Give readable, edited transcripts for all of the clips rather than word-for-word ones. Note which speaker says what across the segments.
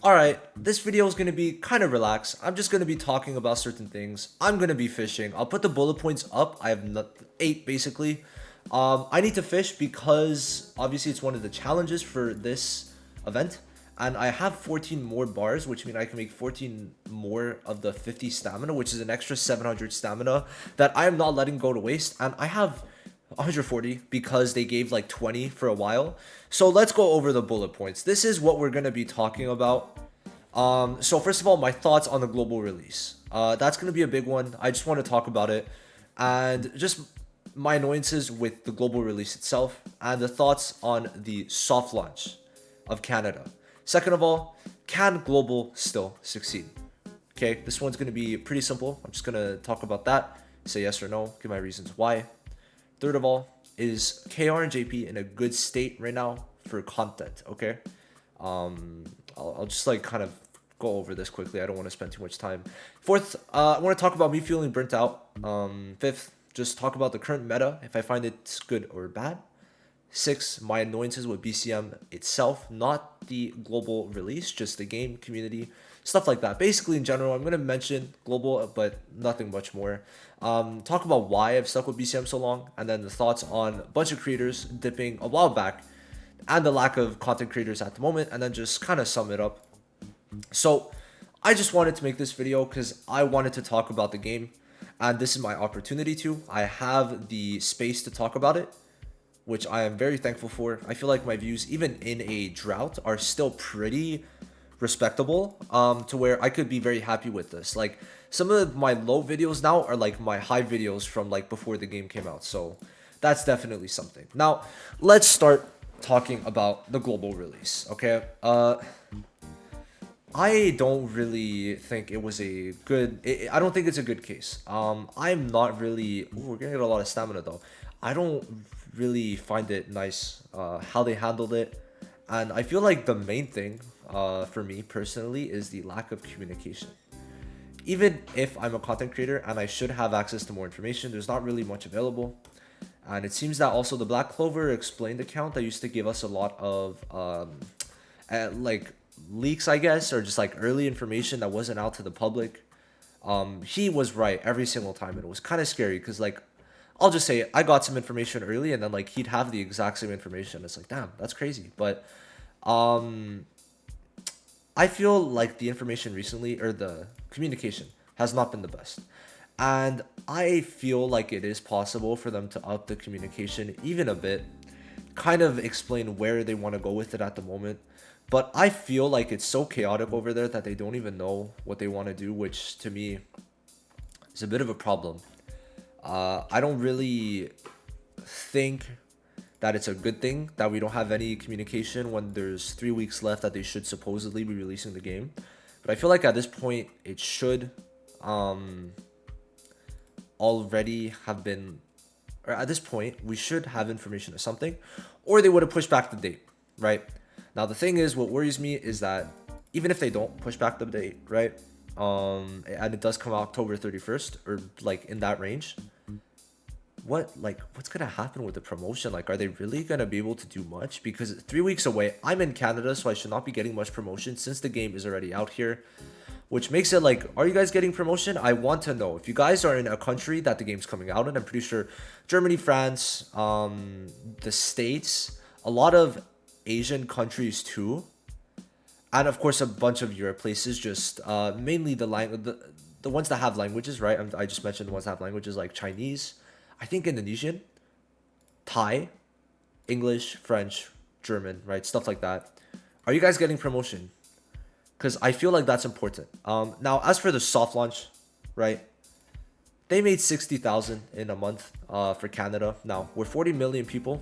Speaker 1: Alright, this video is going to be kind of relaxed. I'm just going to be talking about certain things. I'm going to be fishing. I'll put the bullet points up. I have 8 basically. I need to fish because obviously it's one of the challenges for this event. And I have 14 more bars, which means I can make 14 more of the 50 stamina, which is an extra 700 stamina that I am not letting go to waste. And I have 140 because they gave like 20 for a while. So let's go over the bullet points. This is what we're going to be talking about. So first of all, my thoughts on the global release. That's going to be a big one. I just want to talk about it and just my annoyances with the global release itself and the thoughts on the soft launch of Canada. Second of all, can global still succeed? Okay, this one's going to be pretty simple. I'm just going to talk about that, say yes or no, give my reasons why. Third of all, is KR and JP in a good state right now for content? Okay, I'll just like kind of go over this quickly. I don't want to spend too much time. Fourth, I want to talk about me feeling burnt out. Fifth, just talk about the current meta, if I find it's good or bad. Six, my annoyances with BCM itself, not the global release, just the game community, stuff like that. Basically, in general, I'm going to mention global, but nothing much more. Talk about why I've stuck with BCM so long, and then the thoughts on a bunch of creators dipping a while back, and the lack of content creators at the moment, and then just kind of sum it up. So, I just wanted to make this video because I wanted to talk about the game, and this is my opportunity to. I have the space to talk about it, which I am very thankful for. I feel like my views, even in a drought, are still pretty respectable, to where I could be very happy with this. Like, some of my low videos now are like my high videos from like before the game came out. So that's definitely something. Now, let's start talking about the global release, okay? I don't really think it was a good... I don't think it's a good case. I'm not really... Ooh, we're gonna get a lot of stamina though. I don't really find it nice how they handled it. And I feel like the main thing for me personally is the lack of communication. Even if I'm a content creator and I should have access to more information, there's not really much available. And it seems that also the Black Clover explained account that used to give us a lot of like leaks, I guess, or just like early information that wasn't out to the public. He was right every single time, and it was kind of scary because, like, I'll just say I got some information early, and then like he'd have the exact same information. It's like, damn, that's crazy. But I feel like the information recently, or the communication, has not been the best. And I feel like it is possible for them to up the communication even a bit, kind of explain where they want to go with it at the moment. But I feel like it's so chaotic over there that they don't even know what they want to do, which to me is a bit of a problem. I don't really think that it's a good thing that we don't have any communication when there's 3 weeks left that they should supposedly be releasing the game. But I feel like at this point it should already have been, or at this point we should have information or something, or they would have pushed back the date, right? Now the thing is, what worries me is that even if they don't push back the date, right, and it does come out October 31st or like in that range, what's gonna happen with the promotion? Like, are they really gonna be able to do much? Because 3 weeks away, I'm in Canada, so I should not be getting much promotion since the game is already out here, which makes it like, are you guys getting promotion? I want to know if you guys are in a country that the game's coming out in. I'm pretty sure Germany, France, the States, a lot of Asian countries too, and of course a bunch of Europe places, just mainly the ones that have languages, right? I just mentioned the ones that have languages like Chinese, I think Indonesian, Thai, English, French, German, right? Stuff like that. Are you guys getting promotion? Because I feel like that's important. Now, as for the soft launch, right? They made 60,000 in a month for Canada. Now, we're 40 million people,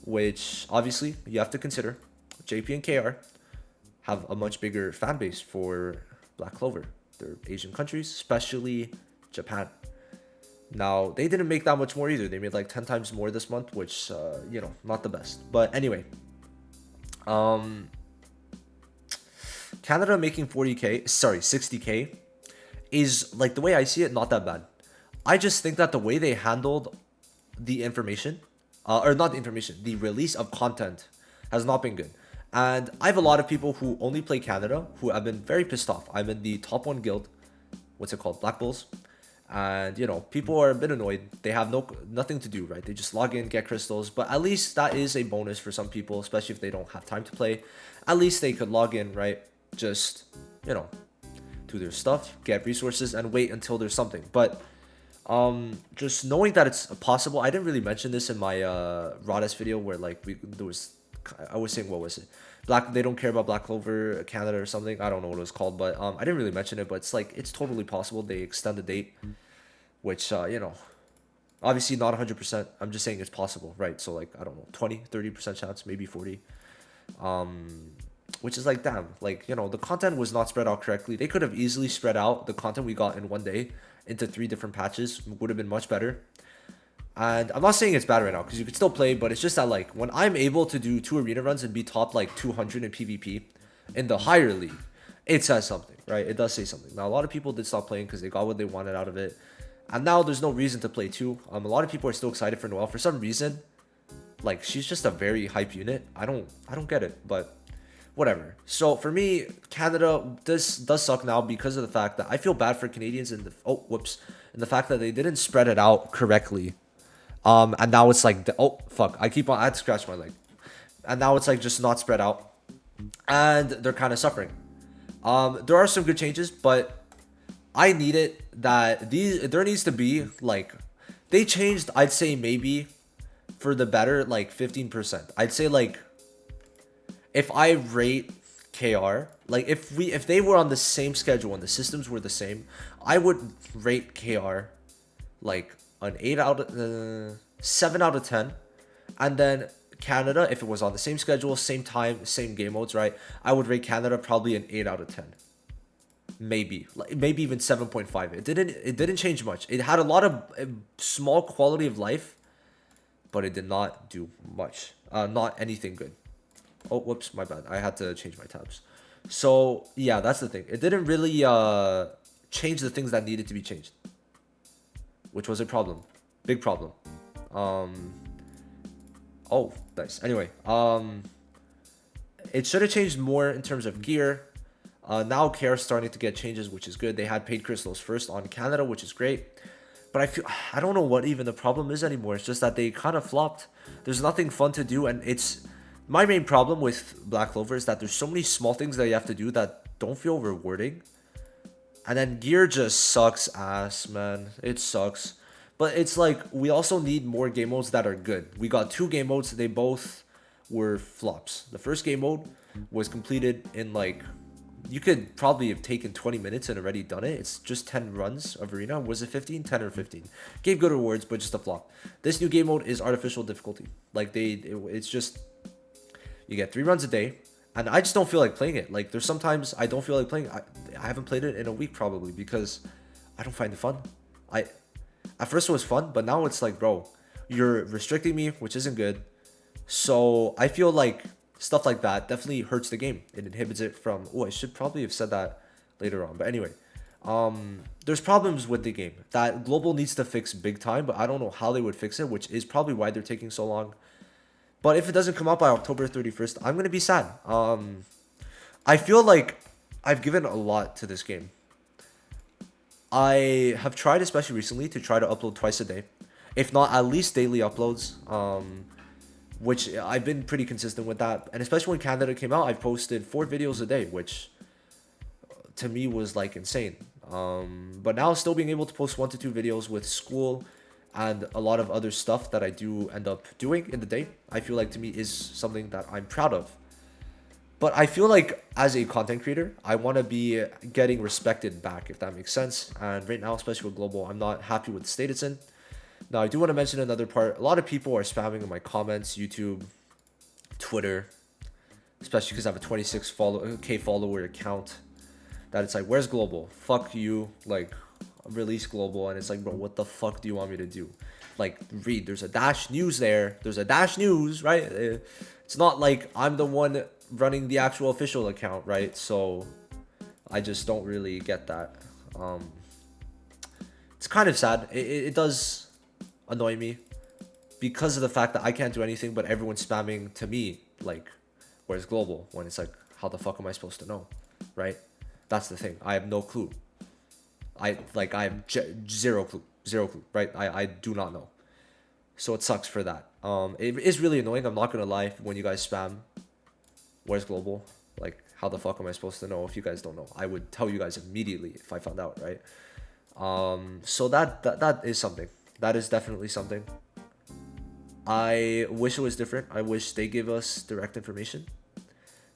Speaker 1: which obviously you have to consider. JP and KR have a much bigger fan base for Black Clover. They're Asian countries, especially Japan. Now, they didn't make that much more either. They made like 10 times more this month, which, you know, not the best. But anyway, Canada making 60K is, like, the way I see it, not that bad. I just think that the way they handled the information, or not the information, the release of content has not been good. And I have a lot of people who only play Canada who have been very pissed off. I'm in the top 1 guild. What's it called? Black Bulls. And you know, people are a bit annoyed. They have nothing to do, right? They just log in, get crystals. But at least that is a bonus for some people, especially if they don't have time to play. At least they could log in, right? Just, you know, do their stuff, get resources, and wait until there's something. But just knowing that it's possible. I didn't really mention this in my Rhodes video where like I was saying, what was it? They don't care about Black Clover Canada or something. I don't know what it was called, but I didn't really mention it. But it's like it's totally possible they extend the date, which you know, obviously not 100%. I'm just saying it's possible, right? So like I don't know, 20-30% chance, maybe 40. Which is like, damn, like, you know, the content was not spread out correctly. They could have easily spread out the content we got in one day into 3 different patches. Would have been much better. And I'm not saying it's bad right now because you could still play, but it's just that like when I'm able to do 2 arena runs and be top like 200 in PvP in the higher league, it says something, right? It does say something. Now a lot of people did stop playing because they got what they wanted out of it, and now there's no reason to play too. A lot of people are still excited for Noelle for some reason. Like she's just a very hype unit. I don't get it, but whatever. So for me, Canada, this does suck now because of the fact that I feel bad for Canadians and and the fact that they didn't spread it out correctly. And now it's like I had to scratch my leg, and now it's like just not spread out, and they're kind of suffering. There are some good changes, but I need it that there needs to be like they changed. I'd say maybe for the better, like 15%. I'd say like if I rate KR, like if they were on the same schedule and the systems were the same, I would rate KR like an 7 out of 10. And then Canada, if it was on the same schedule, same time, same game modes, right? I would rate Canada probably an 8 out of 10. Maybe even 7.5. It didn't change much. It had a lot of small quality of life, but it did not do much. Not anything good. Oh, whoops, my bad. I had to change my tabs. So, yeah, that's the thing. It didn't really change the things that needed to be changed, which was a problem. Big problem. Oh, nice. Anyway, it should have changed more in terms of gear. Now KR's starting to get changes, which is good. They had paid crystals first on Canada, which is great. But I don't know what even the problem is anymore. It's just that they kind of flopped. There's nothing fun to do, and it's my main problem with Black Clover is that there's so many small things that you have to do that don't feel rewarding. And then gear just sucks ass, man. It sucks. But it's like we also need more game modes that are good. We got 2 game modes. They both were flops. The first game mode was completed in like you could probably have taken 20 minutes and already done it. It's just 10 runs of arena. Was it 15? 10 or 15. Gave good rewards, but just a flop. This new game mode is artificial difficulty. Like it's just you get 3 runs a day, and I just don't feel like playing it. Like there's sometimes I don't feel like playing. I haven't played it in a week probably because I don't find it fun. At first it was fun, but now it's like, bro, you're restricting me, which isn't good. So I feel like stuff like that definitely hurts the game. It inhibits it from. Oh, I should probably have said that later on. But anyway, there's problems with the game that Global needs to fix big time, but I don't know how they would fix it, which is probably why they're taking so long. But if it doesn't come out by October 31st, I'm gonna be sad. I feel like I've given a lot to this game. I have tried, especially recently, to try to upload twice a day, if not at least daily uploads. Which I've been pretty consistent with that, and especially when Canada came out, I posted 4 videos a day, which to me was like insane. But now still being able to post 1 to 2 videos with school and a lot of other stuff that I do end up doing in the day, I feel like to me is something that I'm proud of. But I feel like as a content creator, I want to be getting respected back, if that makes sense. And right now, especially with Global, I'm not happy with the state it's in. Now, I do want to mention another part. A lot of people are spamming in my comments, YouTube, Twitter, especially because I have a 26K follower account. That it's like, where's Global? Fuck you. Like, release Global. And it's like, bro, what the fuck do you want me to do? Like, read. There's a Dash News there. There's a Dash News, right? It's not like I'm the one running the actual official account, right? So, I just don't really get that. It's kind of sad. It does annoy me because of the fact that I can't do anything but everyone's spamming to me like Whereas global, when it's like, how the fuck am I supposed to know, right? That's the thing. I have no clue. I have zero clue, zero clue, right? I do not know. So it sucks for that. It is really annoying. I'm not gonna lie when you guys spam. Where's global? Like, how the fuck am I supposed to know if you guys don't know? I would tell you guys immediately if I found out, right? So that is something. That is definitely something. I wish it was different. I wish they gave us direct information,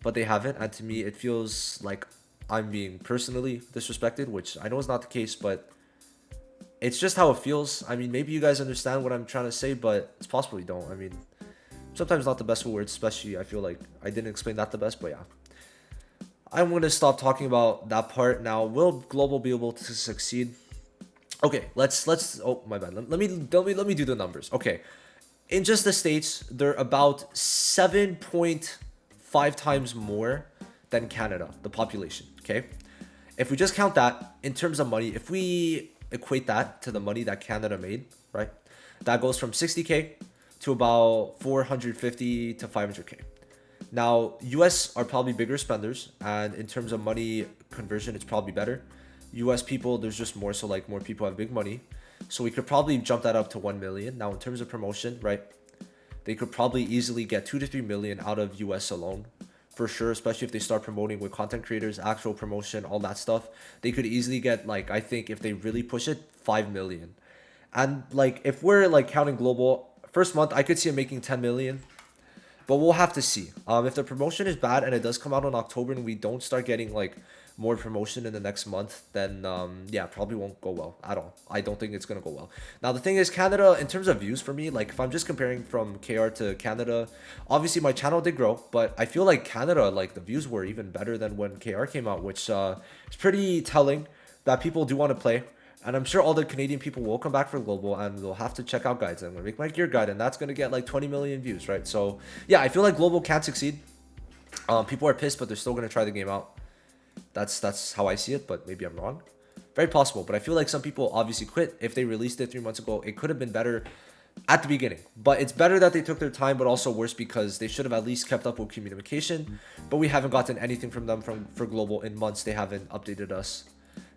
Speaker 1: but they haven't. And to me, it feels like I'm being personally disrespected, which I know is not the case, but it's just how it feels. I mean, maybe you guys understand what I'm trying to say, but it's possible you don't. I mean, sometimes not the best for words, especially I feel like I didn't explain that the best, but yeah. I'm going to stop talking about that part now. Will global be able to succeed? Okay, let's oh my bad. Let me do the numbers. Okay. In just the States, they're about 7.5 times more than Canada, the population, okay? If we just count that in terms of money, if we equate that to the money that Canada made, right? That goes from 60K to about 450 to 500K. Now, US are probably bigger spenders, and in terms of money conversion, it's probably better. US people, there's just more, so like more people have big money. So we could probably jump that up to 1 million. Now, in terms of promotion, right? They could probably easily get 2 to 3 million out of US alone. For sure, especially if they start promoting with content creators, actual promotion, all that stuff. They could easily get, like, I think if they really push it, 5 million. And like, if we're like counting global, first month, I could see it making 10 million. But we'll have to see. If the promotion is bad and it does come out in October and we don't start getting like more promotion in the next month, then yeah, probably won't go well at all. I don't think it's gonna go well. Now the thing is, Canada, in terms of views for me, like if I'm just comparing from KR to Canada, obviously my channel did grow, but I feel like Canada, like the views were even better than when KR came out, which is pretty telling that people do want to play. And I'm sure all the Canadian people will come back for global and they'll have to check out guides. I'm gonna make my gear guide, and that's gonna get like 20 million views, right? So yeah, I feel like global can't succeed. People are pissed, but they're still gonna try the game out. That's how I see it, but maybe I'm wrong. Very possible, but I feel like some people obviously quit if they released it 3 months ago. It could have been better at the beginning, but it's better that they took their time, but also worse because they should have at least kept up with communication. But we haven't gotten anything from them for global in months. They haven't updated us.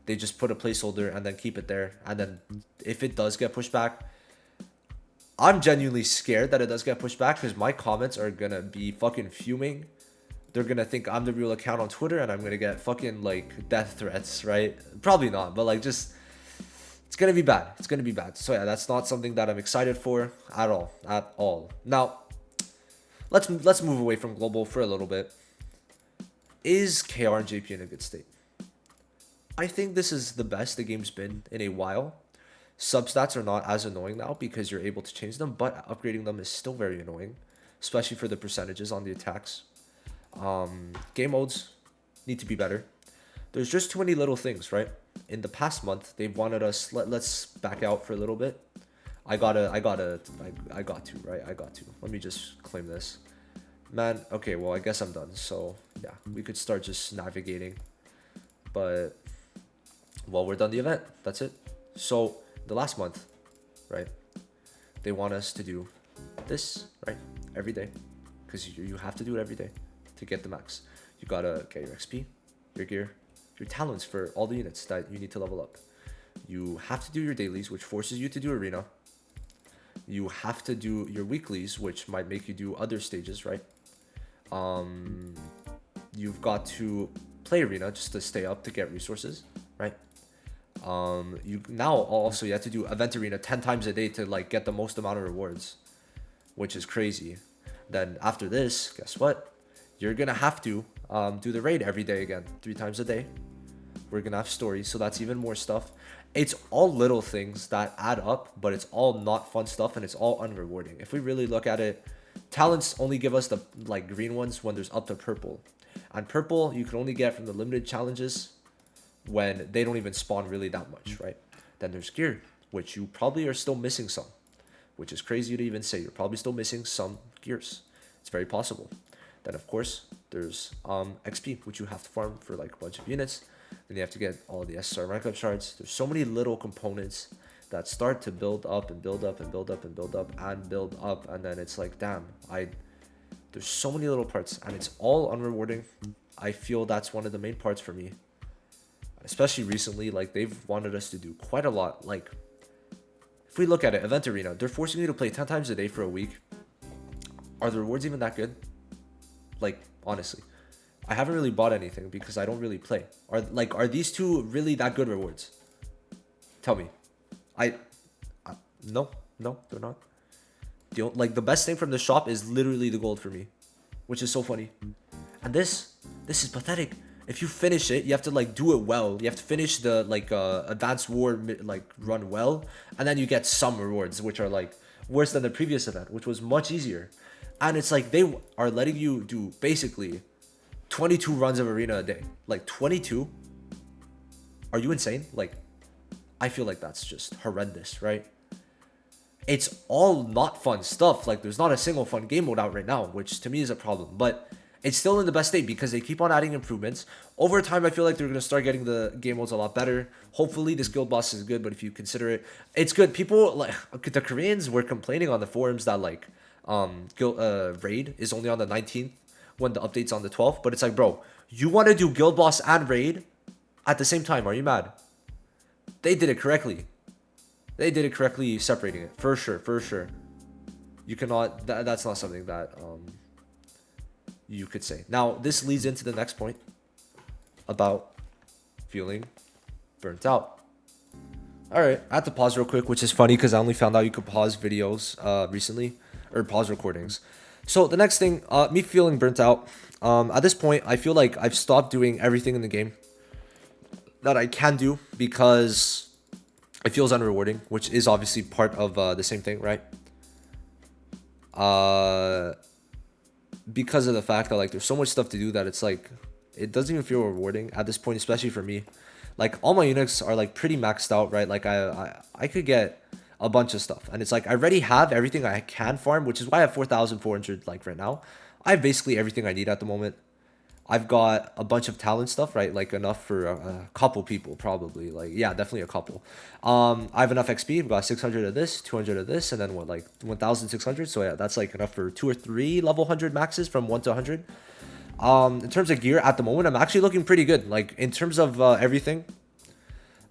Speaker 1: They just put a placeholder and then keep it there. And then if it does get pushed back, I'm genuinely scared that it does get pushed back because my comments are going to be fucking fuming. They're going to think I'm the real account on Twitter and I'm going to get fucking like death threats, right? Probably not, but like just, it's going to be bad. It's going to be bad. So yeah, that's not something that I'm excited for at all. Now, let's move away from global for a little bit. Is KR and JP in a good state? I think this is the best the game's been in a while. Substats are not as annoying now because you're able to change them, but upgrading them is still very annoying, especially for the percentages on the attacks. Game modes need to be better. There's just too many little things, right? In the past month, they've wanted us. Let's back out for a little bit. I got to, right? I got to. Let me just claim this. Man, okay, well, I guess I'm done. So, yeah, we could start just navigating. But, well, we're done the event. That's it. So, the last month, right? They want us to do this, right? Every day. Because you have to do it every day to get the max. You gotta get your XP, your gear, your talents for all the units that you need to level up. You have to do your dailies, which forces you to do arena. You have to do your weeklies, which might make you do other stages, right? You've got to play arena just to stay up to get resources, right? You have to do event arena 10 times a day to like get the most amount of rewards, which is crazy. Then after this, guess what? You're gonna have to do the raid every day again, 3 times a day. We're gonna have stories, so that's even more stuff. It's all little things that add up, but it's all not fun stuff and it's all unrewarding. If we really look at it, talents only give us the like green ones when there's up to purple. And purple you can only get from the limited challenges when they don't even spawn really that much, right? Then there's gear, which you probably are still missing some, which is crazy to even say. You're probably still missing some gears. It's very possible. Then of course there's XP, which you have to farm for like a bunch of units. Then you have to get all the SSR rank up shards. There's so many little components that start to build up and build up and build up and build up and build up, and then it's like, damn, There's so many little parts, and it's all unrewarding. I feel that's one of the main parts for me, especially recently. Like, they've wanted us to do quite a lot. Like, if we look at it, Event Arena, they're forcing you to play 10 times a day for a week. Are the rewards even that good? Like, honestly, I haven't really bought anything because I don't really play. Are these two really that good rewards? Tell me. No, they're not. Like, the best thing from the shop is literally the gold for me, which is so funny. And this is pathetic. If you finish it, you have to like do it well. You have to finish the like advanced war like run well, and then you get some rewards which are like worse than the previous event, which was much easier. And it's like they are letting you do basically 22 runs of arena a day. Like 22? Are you insane? Like, I feel like that's just horrendous, right? It's all not fun stuff. Like, there's not a single fun game mode out right now, which to me is a problem. But it's still in the best state because they keep on adding improvements. Over time, I feel like they're going to start getting the game modes a lot better. Hopefully, this guild boss is good, but if you consider it, it's good. People, like, the Koreans were complaining on the forums that, like, Raid is only on the 19th when the update's on the 12th. But it's like, bro, you want to do guild boss and Raid at the same time. Are you mad? They did it correctly. They did it correctly, separating it. For sure. You cannot... that's not something that you could say. Now, this leads into the next point about feeling burnt out. Alright, I had to pause real quick, which is funny because I only found out you could pause videos recently. Or pause recordings. So, the next thing, me feeling burnt out. At this point, I feel like I've stopped doing everything in the game that I can do because it feels unrewarding, which is obviously part of the same thing, right? Because of the fact that like there's so much stuff to do that it's like it doesn't even feel rewarding at this point, especially for me. Like, all my units are like pretty maxed out, right? Like I could get a bunch of stuff, and it's like I already have everything I can farm, which is why I have 4,400 like right now. I have basically everything I need at the moment. I've got a bunch of talent stuff, right? Like enough for a couple people, probably. Like, yeah, definitely a couple. I have enough XP. I've got 600 of this, 200 of this, and then what, like 1,600. So yeah, that's like enough for 2 or 3 level 100 maxes from 1 to 100. In terms of gear, at the moment, I'm actually looking pretty good. Like, in terms of everything,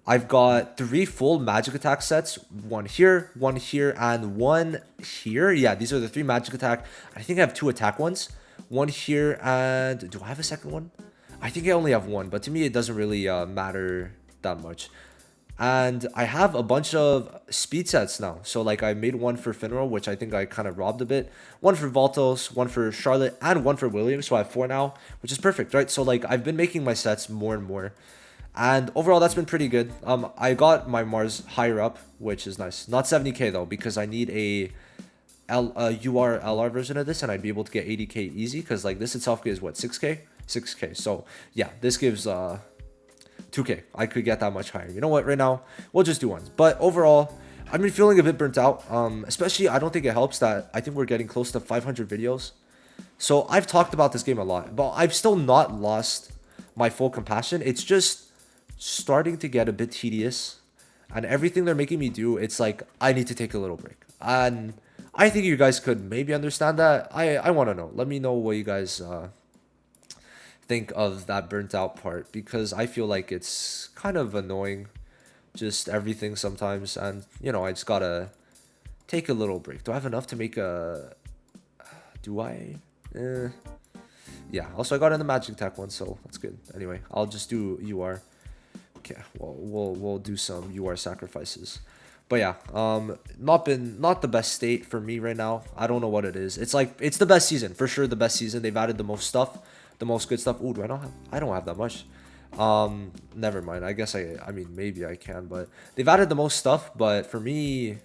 Speaker 1: I've got 3 full magic attack sets. One here, and one here. Yeah, these are the 3 magic attack. I think I have 2 attack ones. One here, and do I have a second one? I think I only have one, but to me it doesn't really matter that much. And I have a bunch of speed sets now. So like I made one for Finral, which I think I kind of robbed a bit. One for Valtos, one for Charlotte, and one for Williams. So I have 4 now, which is perfect, right? So like I've been making my sets more and more. And overall, that's been pretty good. I got my Mars higher up, which is nice. Not 70k though, because I need a UR LR version of this, and I'd be able to get 80k easy, because like this itself gives what, 6k. So yeah, this gives 2k. I could get that much higher. You know what, right now we'll just do ones. But overall, I've been feeling a bit burnt out, especially I don't think it helps that I think we're getting close to 500 videos. So I've talked about this game a lot, but I've still not lost my full compassion. It's just starting to get a bit tedious, and everything they're making me do, it's like I need to take a little break. And I think you guys could maybe understand that. I want to know. Let me know what you guys think of that burnt out part, because I feel like it's kind of annoying, just everything sometimes. And, you know, I just gotta take a little break. Do I have enough to make a... Do I? Yeah, also I got in the magic attack one, so that's good. Anyway, I'll just do UR. Okay, well, we'll do some UR sacrifices. But yeah, not the best state for me right now. I don't know what it is. It's like, it's the best season, for sure the best season. They've added the most stuff, the most good stuff. Ooh, I don't have that much. Never mind. I guess I mean, maybe I can, but they've added the most stuff, but for me,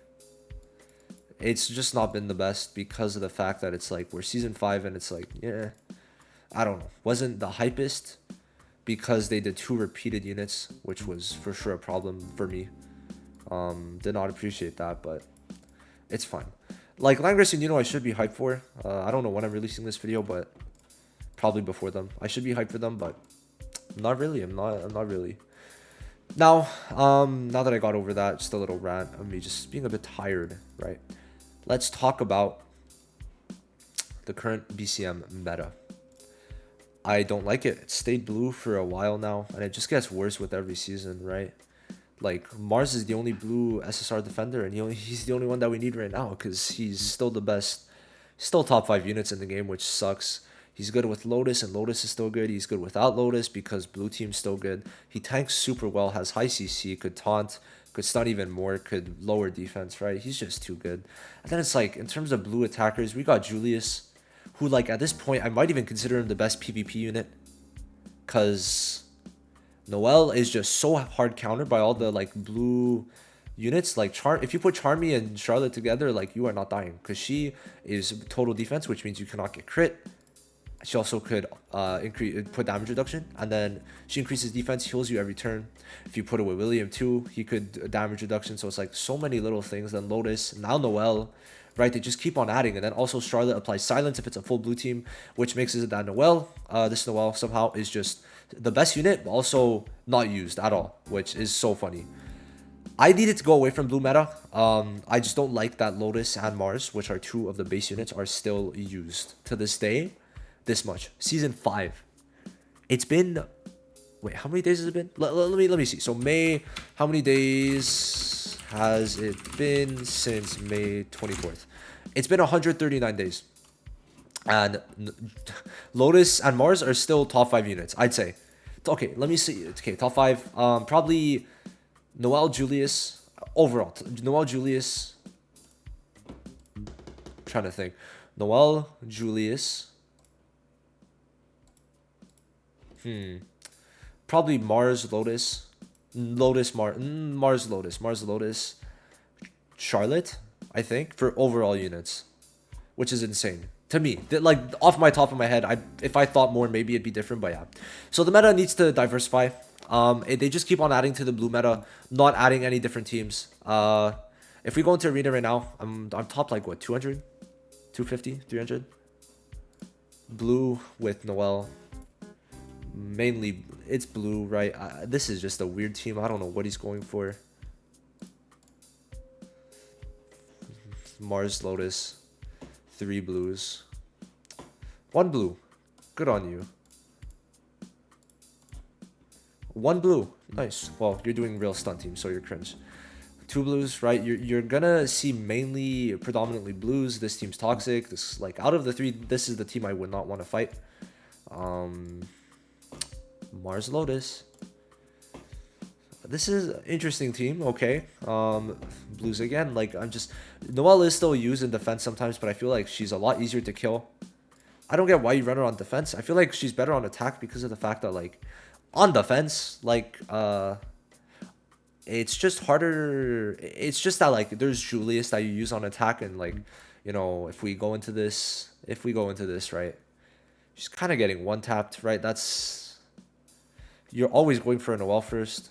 Speaker 1: it's just not been the best because of the fact that it's like, we're season 5 and it's like, yeah, I don't know. Wasn't the hypest because they did 2 repeated units, which was for sure a problem for me. Did not appreciate that, but it's fine. Like Langris and I should be hyped for. I don't know when I'm releasing this video, but probably before them. I should be hyped for them, but not really. I'm not really. Now that I got over that, just a little rant of me just being a bit tired, right? Let's talk about the current BCM meta. I don't like it. It stayed blue for a while now, and it just gets worse with every season, right? Like, Mars is the only blue SSR defender, and he's the only one that we need right now because he's still the best, still top 5 units in the game, which sucks. He's good with Lotus, and Lotus is still good. He's good without Lotus because blue team's still good. He tanks super well, has high CC, could taunt, could stun even more, could lower defense, right? He's just too good. And then it's like, in terms of blue attackers, we got Julius, who, like, at this point, I might even consider him the best PvP unit because Noelle is just so hard countered by all the, like, blue units. Like, if you put Charmy and Charlotte together, like, you are not dying because she is total defense, which means you cannot get crit. She also could put damage reduction, and then she increases defense, heals you every turn. If you put it with William too, he could damage reduction. So it's like so many little things. Then Lotus, now Noelle, right? They just keep on adding, and then also Charlotte applies silence if it's a full blue team, which makes it that Noelle, this Noelle somehow is just the best unit, but also not used at all, which is so funny. I needed to go away from blue meta. I just don't like that Lotus and Mars, which are 2 of the base units, are still used to this day. This much. Season 5. It's been... Wait, how many days has it been? Let me see. So May... How many days has it been since May 24th? It's been 139 days. And Lotus and Mars are still top 5 units, I'd say. Okay, let me see. Okay, top 5. Probably Noelle, Julius. Overall, Noelle, Julius. I'm trying to think. Noelle, Julius... Probably Mars, Lotus, Mars, Lotus, Charlotte, I think, for overall units, which is insane to me. Like, off my top of my head, if I thought more, maybe it'd be different, but yeah. So the meta needs to diversify. They just keep on adding to the blue meta, not adding any different teams. If we go into arena right now, I'm top like what, 200, 250, 300. Blue with Noelle. Mainly it's blue, right? This is just a weird team. I don't know what he's going for. Mars, Lotus, 3 blues, 1 blue. Good on you. 1 blue. Nice. Well, you're doing real stunt team, so you're cringe. 2 blues, right? You're gonna see mainly predominantly blues. This team's toxic. This, like, out of the 3, this is the team I would not want to fight. Mars, Lotus. This is an interesting team. Okay. Blues again. Like, Noelle is still used in defense sometimes, but I feel like she's a lot easier to kill. I don't get why you run her on defense. I feel like she's better on attack because of the fact that, like, on defense, like, it's just harder. It's just that, like, there's Julius that you use on attack, and, like, you know, if we go into this, right, she's kind of getting one-tapped, right? You're always going for a Noelle first.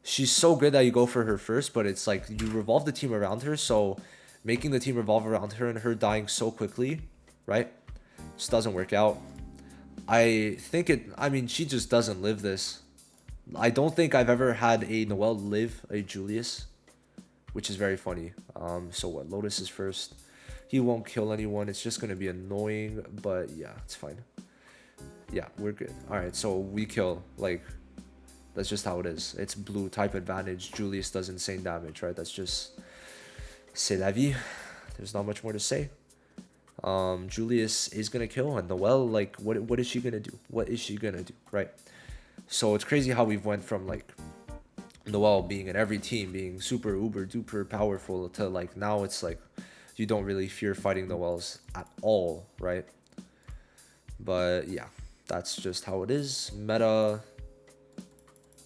Speaker 1: She's so good that you go for her first, but it's like you revolve the team around her, so making the team revolve around her and her dying so quickly, right, just doesn't work out. I mean, she just doesn't live this. I don't think I've ever had a Noelle live a Julius, which is very funny. So what, Lotus is first. He won't kill anyone. It's just going to be annoying, but yeah, it's fine. Yeah, we're good. Alright, so we kill. Like, that's just how it is. It's blue type advantage. Julius does insane damage, right? That's just... C'est la vie. There's not much more to say. Julius is gonna kill, and Noelle, like, what is she gonna do? What is she gonna do, right? So it's crazy how we've went from, like, Noelle being in every team, being super uber duper powerful, to, like, now it's like you don't really fear fighting Noelles at all, right? But yeah, that's just how it is. Meta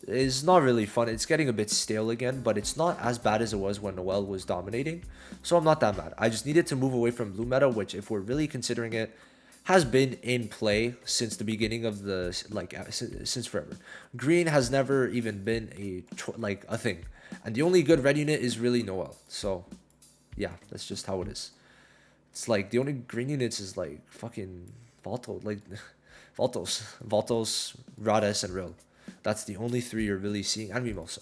Speaker 1: is not really fun. It's getting a bit stale again, but it's not as bad as it was when Noelle was dominating, so I'm not that mad. I just needed to move away from blue meta, which, if we're really considering it, has been in play since the beginning of the, like, since forever. Green has never even been a thing, and the only good red unit is really Noelle. So yeah, that's just how it is. It's like the only green units is like fucking Valtos, Rades, and Rill. That's the only 3 you're really seeing, and Mimosa.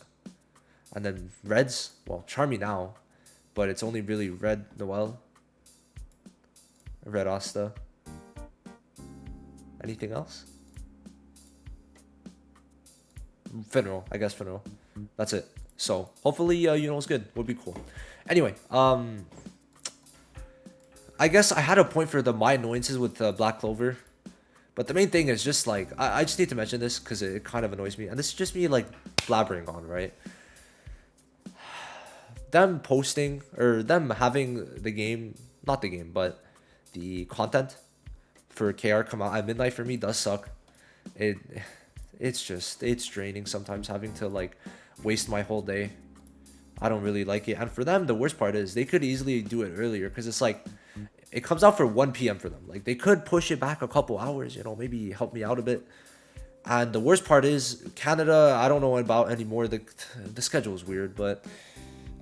Speaker 1: And then reds, well, Charmy now, but it's only really red Noelle, red Asta, Anything else? Finral, I guess Finral. That's it. So hopefully, it's good. Would be cool. Anyway, I guess I had a point for my annoyances with Black Clover, but the main thing is just like I just need to mention this because it kind of annoys me, and this is just me like blabbering on, right? Them posting or them having the game, not the game, but the content for KR come out at midnight for me does suck. It's draining sometimes having to like waste my whole day. I don't really like it. And for them, the worst part is they could easily do it earlier because it's like it comes out for 1 p.m. for them. Like they could push it back a couple hours, maybe help me out a bit. And the worst part is Canada, I don't know about anymore. The schedule is weird, but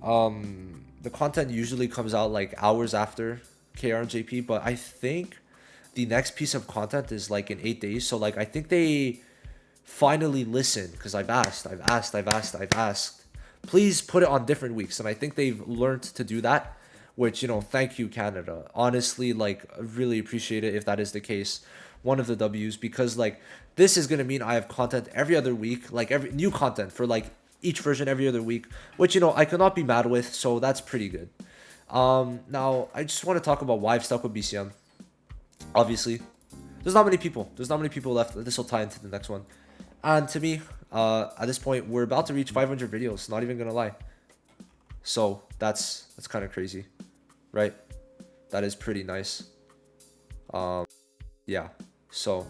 Speaker 1: the content usually comes out like hours after KR and JP, but I think the next piece of content is like in 8 days. So like I think they finally listen because I've asked. Please put it on different weeks, and I think they've learned to do that. Which thank you Canada. Honestly, like really appreciate it if that is the case. One of the W's because like this is gonna mean I have content every other week, like every new content for like each version every other week, which I cannot be mad with. So that's pretty good. Now I just want to talk about why I've stuck with BCM. Obviously, there's not many people. Left. This will tie into the next one. And to me, at this point, we're about to reach 500 videos. Not even gonna lie. So that's kind of crazy, right? That is pretty nice. Yeah. So,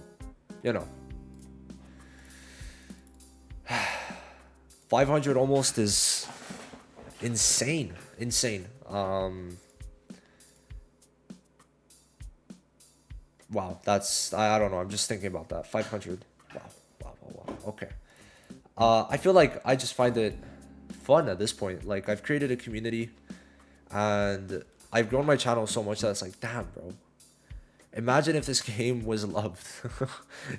Speaker 1: 500 almost is insane. Wow. That's I don't know. I'm just thinking about that. 500. Wow. Okay. I feel like I just find it fun at this point. Like I've created a community and I've grown my channel so much that it's like, damn, bro. Imagine if this game was loved.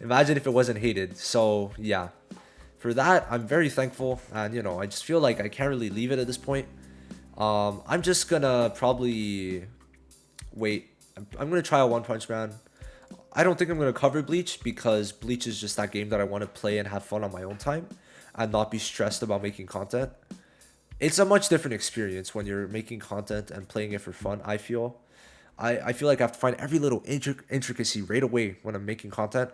Speaker 1: Imagine if it wasn't hated. So yeah, for that, I'm very thankful. And I just feel like I can't really leave it at this point. I'm just gonna probably wait. I'm gonna try out One Punch Man. I don't think I'm going to cover Bleach because Bleach is just that game that I want to play and have fun on my own time and not be stressed about making content. It's a much different experience when you're making content and playing it for fun, I feel. I feel like I have to find every little intricacy right away when I'm making content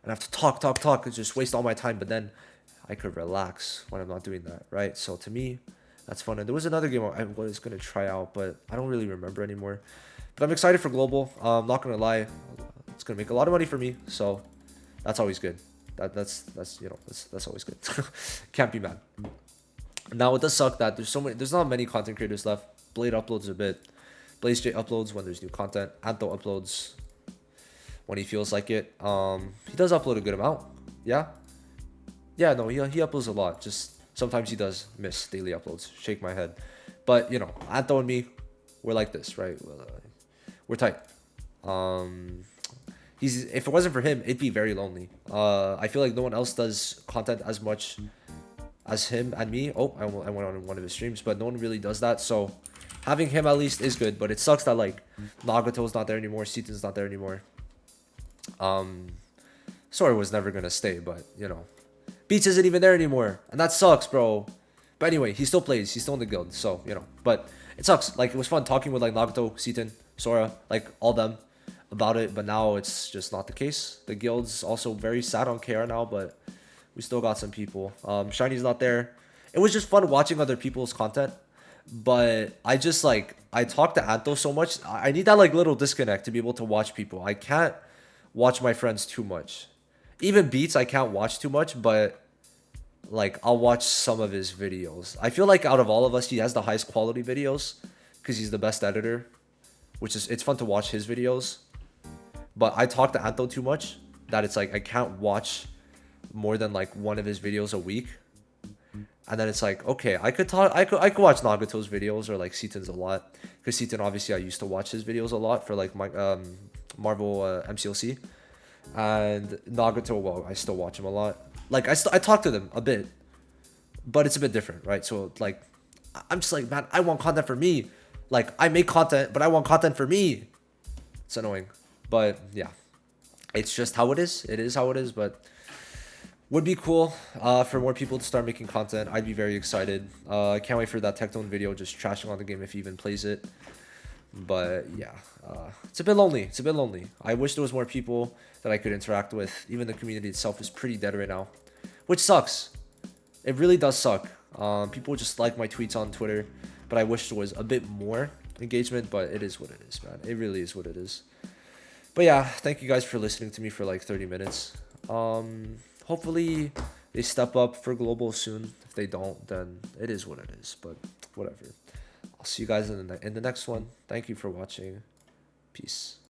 Speaker 1: and I have to talk and just waste all my time, but then I could relax when I'm not doing that, right? So to me, that's fun. And there was another game I was going to try out, but I don't really remember anymore. But I'm excited for Global. I'm not going to lie. It's gonna make a lot of money for me, so that's always good. That's always good. Can't be mad. Now it does suck that there's not many content creators left. Blade uploads a bit. Blaze J uploads when there's new content. Anto uploads when he feels like it. He does upload a good amount. Yeah. No, he uploads a lot. Just sometimes he does miss daily uploads. Shake my head, but Anto and me, we're like this, right? We're tight. If it wasn't for him, it'd be very lonely. I feel like no one else does content as much as him and me. Oh, I went on one of his streams, but no one really does that. So having him at least is good, but it sucks that like Nagato's not there anymore, Seaton's not there anymore. Sora was never gonna stay, but Beats isn't even there anymore, and that sucks, bro. But anyway, he still plays, he's still in the guild, so but it sucks. Like it was fun talking with like Nagato, Seaton, Sora, like all them about it, but now it's just not the case. The guild's also very sad on KR now, but we still got some people. Shiny's not there. It was just fun watching other people's content, but I talk to Anto so much. I need that like little disconnect to be able to watch people. I can't watch my friends too much. Even Beats I can't watch too much, but like I'll watch some of his videos. I feel like out of all of us, he has the highest quality videos because he's the best editor, it's fun to watch his videos. But I talk to Anto too much that it's like I can't watch more than like one of his videos a week. And then it's like, okay, I could watch Nagato's videos or like Seaton's a lot. Because Seaton, obviously I used to watch his videos a lot for like my Marvel MCLC. And Nagato, well, I still watch him a lot. Like I talk to them a bit, but it's a bit different, right? So like I'm just like, man, I want content for me. Like I make content, but I want content for me. It's annoying. But yeah, It's just how it is. It is how it is, but would be cool for more people to start making content. I'd be very excited. I can't wait for that Tectone video just trashing on the game if he even plays it. But yeah, it's a bit lonely. It's a bit lonely. I wish there was more people that I could interact with. Even the community itself is pretty dead right now, which sucks. It really does suck. People just like my tweets on Twitter, but I wish there was a bit more engagement. But it is what it is, man. It really is what it is. But yeah, thank you guys for listening to me for like 30 minutes. Hopefully they step up for global soon. If they don't, then it is what it is. But whatever. I'll see you guys in the next one. Thank you for watching. Peace.